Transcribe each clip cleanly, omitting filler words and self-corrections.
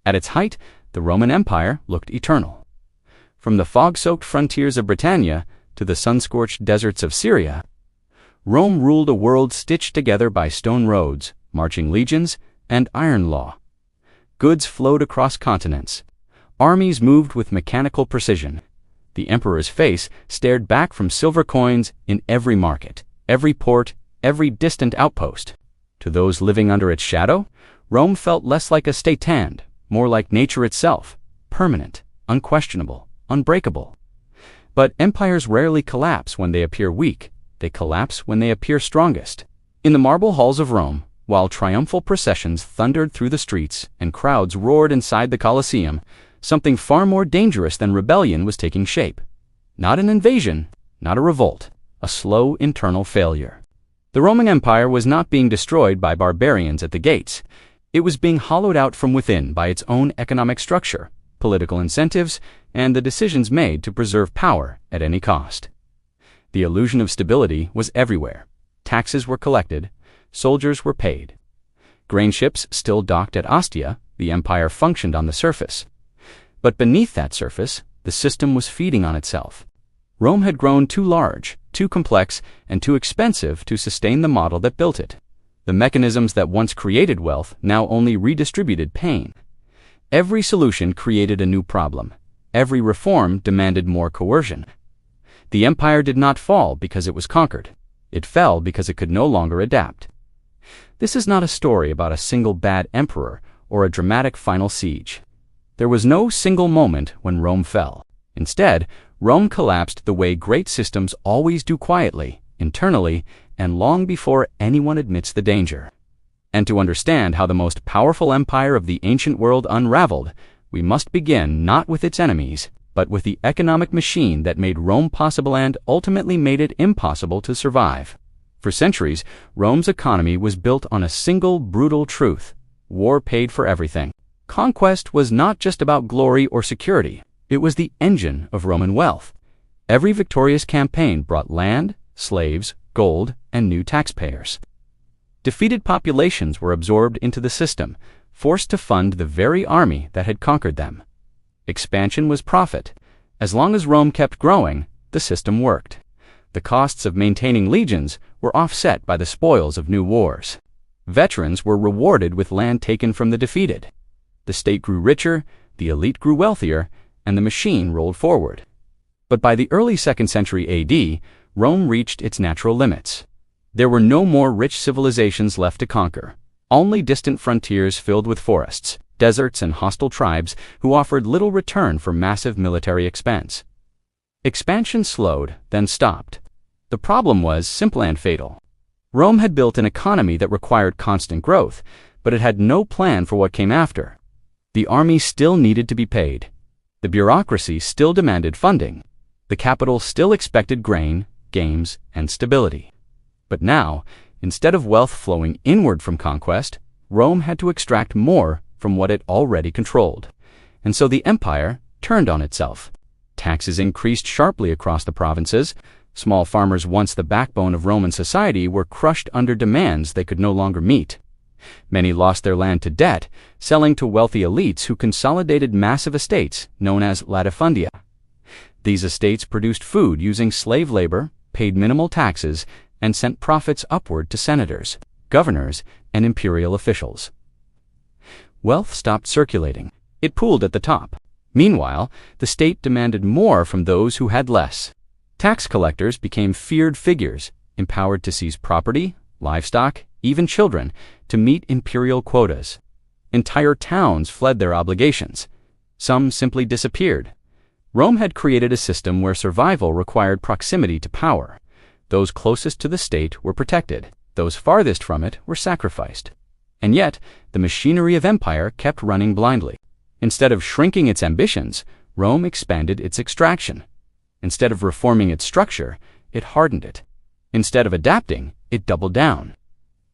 At its height, the Roman Empire looked eternal. From the fog-soaked frontiers of Britannia to the sun-scorched deserts of Syria, Rome ruled a world stitched together by stone roads, marching legions, and iron law. Goods flowed across continents. Armies moved with mechanical precision. The emperor's face stared back from silver coins in every market, every port, every distant outpost. To those living under its shadow, Rome felt less like a state-hand, more like nature itself, permanent, unquestionable, unbreakable. But empires rarely collapse when they appear weak. They collapse when they appear strongest. In the marble halls of Rome, while triumphal processions thundered through the streets and crowds roared inside the Colosseum, something far more dangerous than rebellion was taking shape. Not an invasion, not a revolt, a slow internal failure. The Roman Empire was not being destroyed by barbarians at the gates. It was being hollowed out from within by its own economic structure, political incentives, and the decisions made to preserve power at any cost. The illusion of stability was everywhere. Taxes were collected, soldiers were paid. Grain ships still docked at Ostia, the empire functioned on the surface. But beneath that surface, the system was feeding on itself. Rome had grown too large, too complex, and too expensive to sustain the model that built it. The mechanisms that once created wealth now only redistributed pain. Every solution created a new problem. Every reform demanded more coercion. The empire did not fall because it was conquered. It fell because it could no longer adapt. This is not a story about a single bad emperor or a dramatic final siege. There was no single moment when Rome fell. Instead, Rome collapsed the way great systems always do, quietly, internally, and long before anyone admits the danger. And to understand how the most powerful empire of the ancient world unraveled, we must begin not with its enemies, but with the economic machine that made Rome possible and ultimately made it impossible to survive. For centuries, Rome's economy was built on a single brutal truth: war paid for everything. Conquest was not just about glory or security. It was the engine of Roman wealth. Every victorious campaign brought land, slaves, gold, and new taxpayers. Defeated populations were absorbed into the system, forced to fund the very army that had conquered them. Expansion was profit. As long as Rome kept growing, the system worked. The costs of maintaining legions were offset by the spoils of new wars. Veterans were rewarded with land taken from the defeated. The state grew richer, the elite grew wealthier, and the machine rolled forward. But by the early 2nd century AD, Rome reached its natural limits. There were no more rich civilizations left to conquer, only distant frontiers filled with forests, deserts, and hostile tribes who offered little return for massive military expense. Expansion slowed, then stopped. The problem was simple and fatal. Rome had built an economy that required constant growth, but it had no plan for what came after. The army still needed to be paid. The bureaucracy still demanded funding. The capital still expected grain, games, and stability. But now, instead of wealth flowing inward from conquest, Rome had to extract more from what it already controlled. And so the empire turned on itself. Taxes increased sharply across the provinces. Small farmers, once the backbone of Roman society, were crushed under demands they could no longer meet. Many lost their land to debt, selling to wealthy elites who consolidated massive estates known as latifundia. These estates produced food using slave labor, paid minimal taxes, and sent profits upward to senators, governors, and imperial officials. Wealth stopped circulating. It pooled at the top. Meanwhile, the state demanded more from those who had less. Tax collectors became feared figures, empowered to seize property, livestock, even children, to meet imperial quotas. Entire towns fled their obligations. Some simply disappeared. Rome had created a system where survival required proximity to power. Those closest to the state were protected. Those farthest from it were sacrificed. And yet, the machinery of empire kept running blindly. Instead of shrinking its ambitions, Rome expanded its extraction. Instead of reforming its structure, it hardened it. Instead of adapting, it doubled down.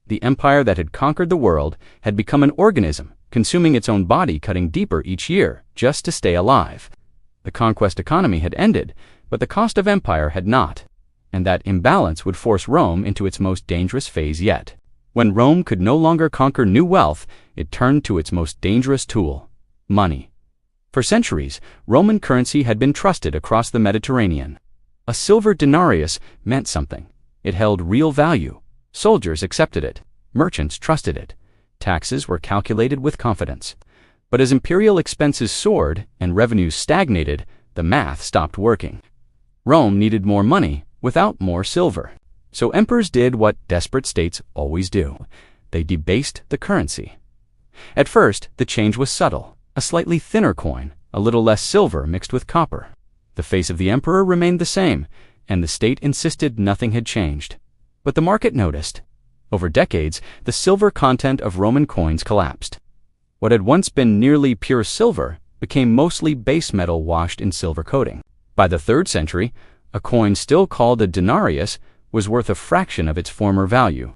The empire that had conquered the world had become an organism, consuming its own body, cutting deeper each year just to stay alive. The conquest economy had ended, but the cost of empire had not. And that imbalance would force Rome into its most dangerous phase yet. When Rome could no longer conquer new wealth, it turned to its most dangerous tool: Money. For centuries, Roman currency had been trusted across the Mediterranean. A silver denarius meant something. It held real value. Soldiers accepted it. Merchants trusted it. Taxes were calculated with confidence. But as imperial expenses soared and revenues stagnated, the math stopped working. Rome needed more money without more silver. So emperors did what desperate states always do. They debased the currency. At first, the change was subtle. A slightly thinner coin, a little less silver mixed with copper. The face of the emperor remained the same, and the state insisted nothing had changed. But the market noticed. Over decades, the silver content of Roman coins collapsed. What had once been nearly pure silver became mostly base metal washed in silver coating. By the 3rd century, a coin still called a denarius was worth a fraction of its former value.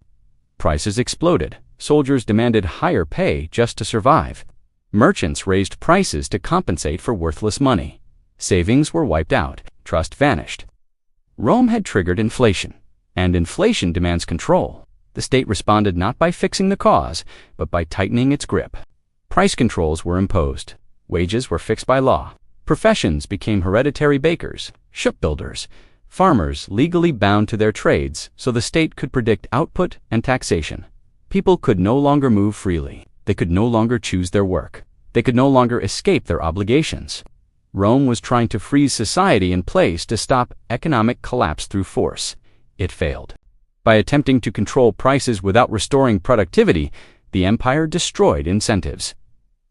Prices exploded. Soldiers demanded higher pay just to survive. Merchants raised prices to compensate for worthless money. Savings were wiped out. Trust vanished. Rome had triggered inflation, and inflation demands control. The state responded not by fixing the cause, but by tightening its grip. Price controls were imposed. Wages were fixed by law. Professions became hereditary bakers, shipbuilders, farmers legally bound to their trades so the state could predict output and taxation. People could no longer move freely. They could no longer choose their work. They could no longer escape their obligations. Rome was trying to freeze society in place to stop economic collapse through force. It failed. By attempting to control prices without restoring productivity, the empire destroyed incentives.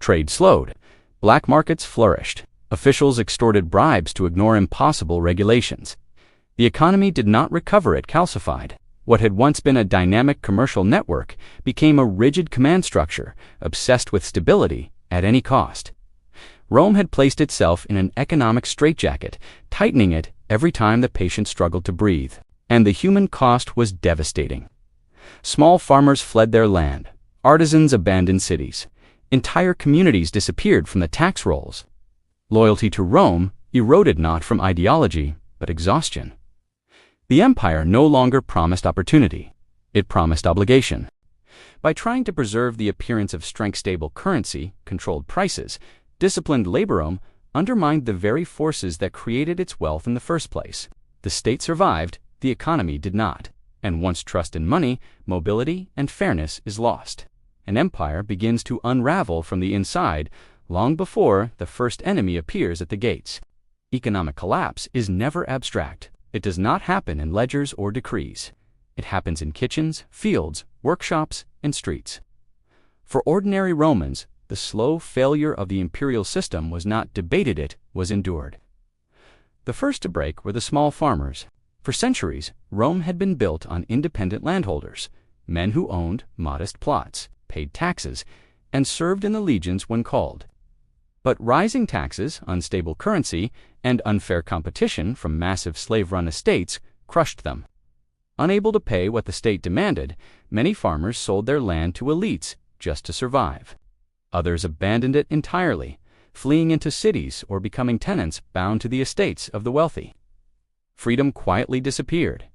Trade slowed. Black markets flourished. Officials extorted bribes to ignore impossible regulations. The economy did not recover. It calcified. What had once been a dynamic commercial network became a rigid command structure, obsessed with stability at any cost. Rome had placed itself in an economic straitjacket, tightening it every time the patient struggled to breathe. And the human cost was devastating. Small farmers fled their land. Artisans abandoned cities. Entire communities disappeared from the tax rolls. Loyalty to Rome eroded not from ideology, but exhaustion. The empire no longer promised opportunity. It promised obligation. By trying to preserve the appearance of strength-stable currency, controlled prices, disciplined labor, Rome undermined the very forces that created its wealth in the first place. The state survived, the economy did not. And once trust in money, mobility, and fairness is lost, an empire begins to unravel from the inside long before the first enemy appears at the gates. Economic collapse is never abstract. It does not happen in ledgers or decrees. It happens in kitchens, fields, workshops, and streets. For ordinary Romans, the slow failure of the imperial system was not debated, it was endured. The first to break were the small farmers. For centuries, Rome had been built on independent landholders, men who owned modest plots, paid taxes, and served in the legions when called. But rising taxes, unstable currency, and unfair competition from massive slave-run estates crushed them. Unable to pay what the state demanded, many farmers sold their land to elites just to survive. Others abandoned it entirely, fleeing into cities or becoming tenants bound to the estates of the wealthy. Freedom quietly disappeared.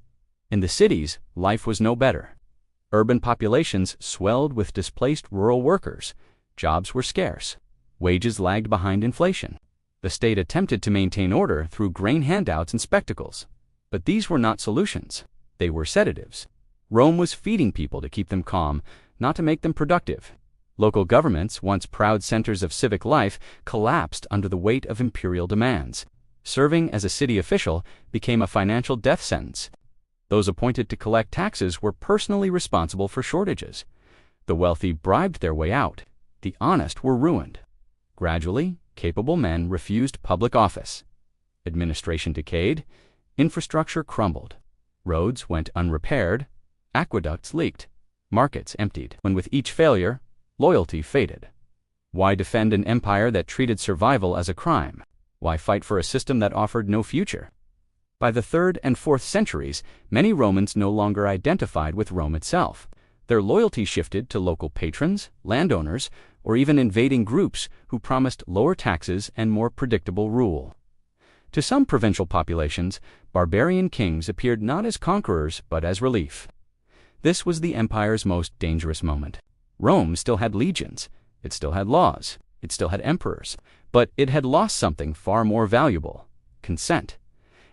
In the cities, life was no better. Urban populations swelled with displaced rural workers. Jobs were scarce. Wages lagged behind inflation. The state attempted to maintain order through grain handouts and spectacles. But these were not solutions. They were sedatives. Rome was feeding people to keep them calm, not to make them productive. Local governments, once proud centers of civic life, collapsed under the weight of imperial demands. Serving as a city official became a financial death sentence. Those appointed to collect taxes were personally responsible for shortages. The wealthy bribed their way out. The honest were ruined. Gradually, capable men refused public office. Administration decayed. Infrastructure crumbled. Roads went unrepaired. Aqueducts leaked. Markets emptied. When with each failure, loyalty faded. Why defend an empire that treated survival as a crime? Why fight for a system that offered no future? By the 3rd and 4th centuries, many Romans no longer identified with Rome itself. Their loyalty shifted to local patrons, landowners, or even invading groups who promised lower taxes and more predictable rule. To some provincial populations, barbarian kings appeared not as conquerors but as relief. This was the empire's most dangerous moment. Rome still had legions. It still had laws. It still had emperors, but it had lost something far more valuable: consent.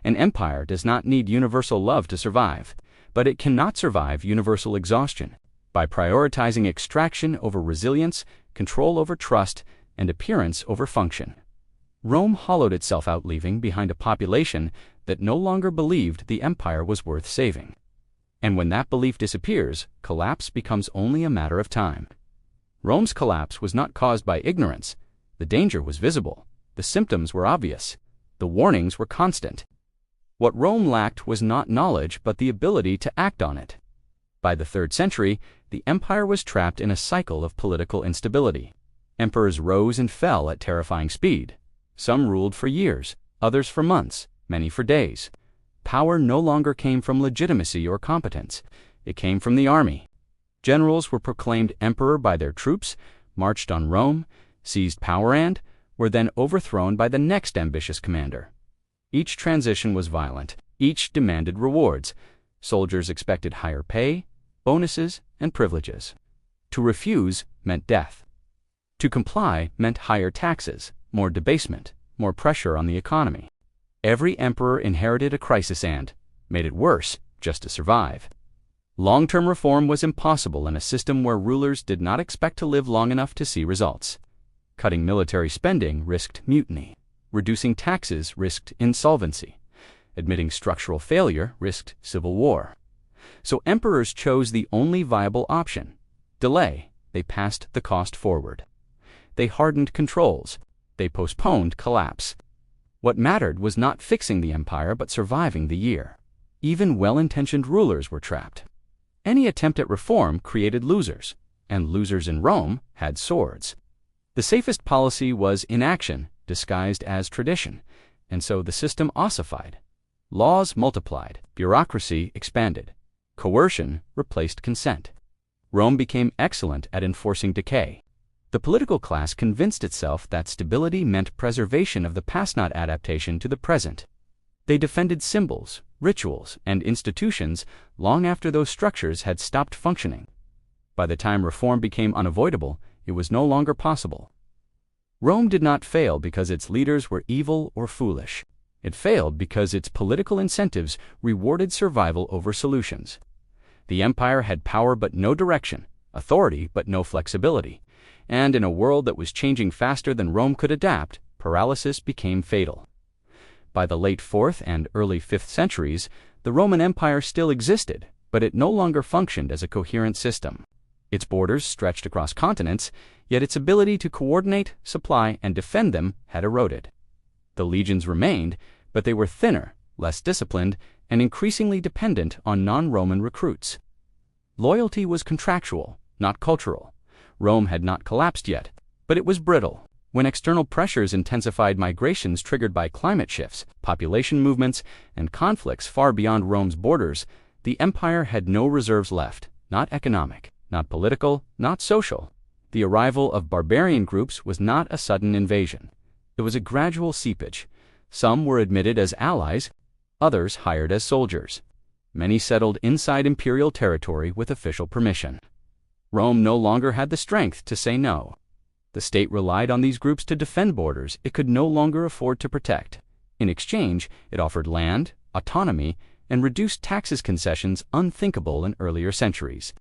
An empire does not need universal love to survive, but it cannot survive universal exhaustion. By prioritizing extraction over resilience, control over trust, and appearance over function, Rome hollowed itself out, leaving behind a population that no longer believed the empire was worth saving. And when that belief disappears, collapse becomes only a matter of time. Rome's collapse was not caused by ignorance. The danger was visible. The symptoms were obvious. The warnings were constant. What Rome lacked was not knowledge, but the ability to act on it. By the 3rd century, the empire was trapped in a cycle of political instability. Emperors rose and fell at terrifying speed. Some ruled for years, others for months, many for days. Power no longer came from legitimacy or competence. It came from the army. Generals were proclaimed emperor by their troops, marched on Rome, seized power, and were then overthrown by the next ambitious commander. Each transition was violent. Each demanded rewards. Soldiers expected higher pay, bonuses, and privileges. To refuse meant death. To comply meant higher taxes, more debasement, more pressure on the economy. Every emperor inherited a crisis and made it worse just to survive. Long-term reform was impossible in a system where rulers did not expect to live long enough to see results. Cutting military spending risked mutiny. Reducing taxes risked insolvency. Admitting structural failure risked civil war. So emperors chose the only viable option: delay. They passed the cost forward. They hardened controls. They postponed collapse. What mattered was not fixing the empire, but surviving the year. Even well-intentioned rulers were trapped. Any attempt at reform created losers, and losers in Rome had swords. The safest policy was inaction, disguised as tradition, and so the system ossified. Laws multiplied, bureaucracy expanded, coercion replaced consent. Rome became excellent at enforcing decay. The political class convinced itself that stability meant preservation of the past, not adaptation to the present. They defended symbols, rituals, and institutions long after those structures had stopped functioning. By the time reform became unavoidable, it was no longer possible. Rome did not fail because its leaders were evil or foolish. It failed because its political incentives rewarded survival over solutions. The empire had power but no direction, authority but no flexibility, and in a world that was changing faster than Rome could adapt, paralysis became fatal. By the late 4th and early 5th centuries, the Roman Empire still existed, but it no longer functioned as a coherent system. Its borders stretched across continents, yet its ability to coordinate, supply, and defend them had eroded. The legions remained, but they were thinner, less disciplined, and increasingly dependent on non-Roman recruits. Loyalty was contractual, not cultural. Rome had not collapsed yet, but it was brittle. When external pressures intensified, migrations triggered by climate shifts, population movements, and conflicts far beyond Rome's borders, the empire had no reserves left, not economic, not political, not social. The arrival of barbarian groups was not a sudden invasion. It was a gradual seepage. Some were admitted as allies, others hired as soldiers. Many settled inside imperial territory with official permission. Rome no longer had the strength to say no. The state relied on these groups to defend borders it could no longer afford to protect. In exchange, it offered land, autonomy, and reduced taxes, concessions unthinkable in earlier centuries.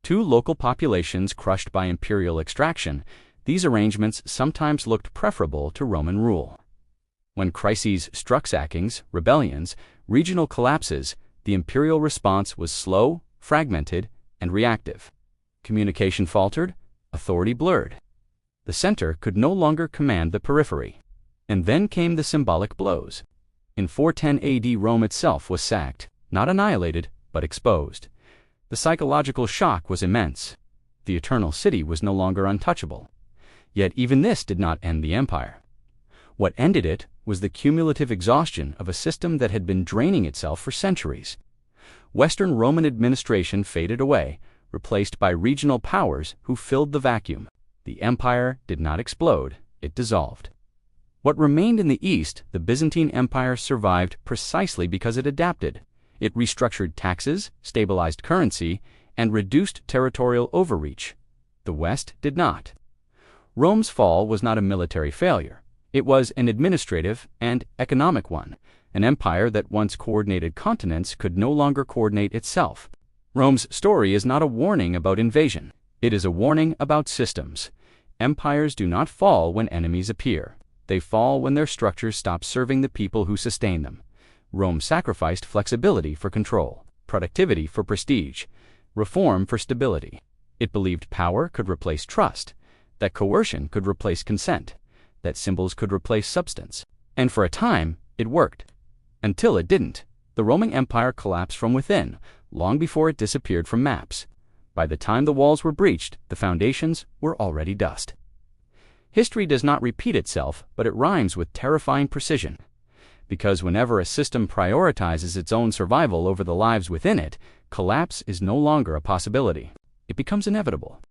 To local populations crushed by imperial extraction, these arrangements sometimes looked preferable to Roman rule. When crises struck, sackings, rebellions, regional collapses, the imperial response was slow, fragmented, and reactive. Communication faltered, authority blurred. The center could no longer command the periphery. And then came the symbolic blows. In 410 AD, Rome itself was sacked, not annihilated, but exposed. The psychological shock was immense. The eternal city was no longer untouchable. Yet even this did not end the empire. What ended it was the cumulative exhaustion of a system that had been draining itself for centuries. Western Roman administration faded away, replaced by regional powers who filled the vacuum. The empire did not explode, it dissolved. What remained in the East, the Byzantine Empire, survived precisely because it adapted. It restructured taxes, stabilized currency, and reduced territorial overreach. The West did not. Rome's fall was not a military failure. It was an administrative and economic one. An empire that once coordinated continents could no longer coordinate itself. Rome's story is not a warning about invasion. It is a warning about systems. Empires do not fall when enemies appear. They fall when their structures stop serving the people who sustain them. Rome sacrificed flexibility for control, productivity for prestige, reform for stability. It believed power could replace trust, that coercion could replace consent, that symbols could replace substance. And for a time, it worked. Until it didn't. The Roman Empire collapsed from within, long before it disappeared from maps. By the time the walls were breached, the foundations were already dust. History does not repeat itself, but it rhymes with terrifying precision. Because whenever a system prioritizes its own survival over the lives within it, collapse is no longer a possibility. It becomes inevitable.